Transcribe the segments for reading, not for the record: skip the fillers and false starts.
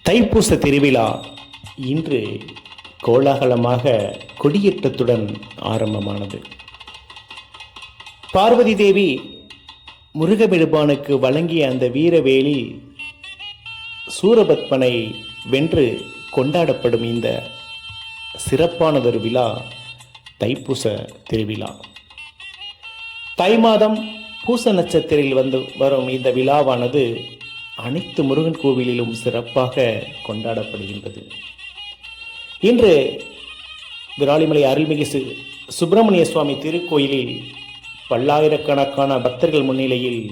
தைப்பூச திருவிழா இன்று கோலாகலமாக கொடியேற்றத்துடன் ஆரம்பமானது. பார்வதி தேவி முருகபெருமானுக்கு வழங்கிய அந்த வீரவேலி சூரபத்மனை வென்று கொண்டாடப்படும் இந்த சிறப்பானதொரு விழா தைப்பூச திருவிழா. தை மாதம் பூச நட்சத்திரில் வரும் இந்த விழாவானது அனைத்து முருகன் கோவிலிலும் சிறப்பாக கொண்டாடப்படுகின்றது. இன்று விராலிமலை அருள்மிகு சுப்பிரமணிய சுவாமி திருக்கோயிலில் பல்லாயிரக்கணக்கான பக்தர்கள் முன்னிலையில்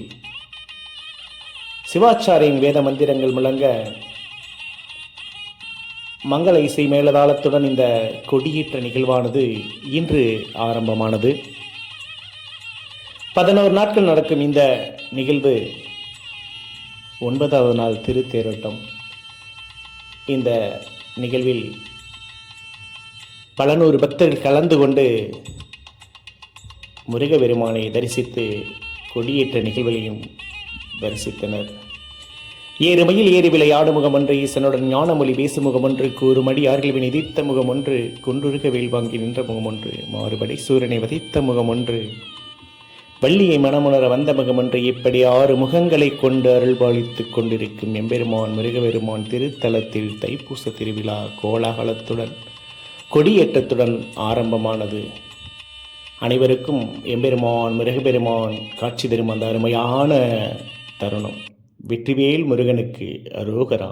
சிவாச்சாரியின் வேத மந்திரங்கள் முழங்க மங்கள இசை மேலதாளத்துடன் இந்த கொடியேற்ற நிகழ்வானது இன்று ஆரம்பமானது. 11 நாட்கள் நடக்கும் இந்த நிகழ்வு 9வது நாள் திருத்தேரோட்டம். இந்த நிகழ்வில் பல நூறு பக்தர்கள் கலந்து கொண்டு முருகபெருமானை தரிசித்து கொடியேற்ற நிகழ்வுகளையும் தரிசித்தனர். ஏறுமையில் ஏறி விளையாடு முகம் ஒன்று, ஈசனுடன் ஞானமொழி பேசு முகம் ஒன்று, கூறுமடி ஆர்களை நிதித்த முகம் ஒன்று, குன்றுருக வேல் வாங்கி நின்ற முகம் ஒன்று, மாறுபடை சூரனை வதைத்த முகம் ஒன்று, வள்ளியை மனமுணர வந்த முகம் ஒன்று, இப்படி 6 முகங்களை கொண்டு அருள்பாலித்துக் கொண்டிருக்கும் எம்பெருமான் முருகபெருமான் திருத்தலத்தில் தைப்பூச திருவிழா கோலாகலத்துடன் கொடியேற்றத்துடன் ஆரம்பமானது. அனைவருக்கும் எம்பெருமான் முருகபெருமான் காட்சி தரும் அந்த அருமையான தருணம். வெற்றிவேல் முருகனுக்கு அரோகரா.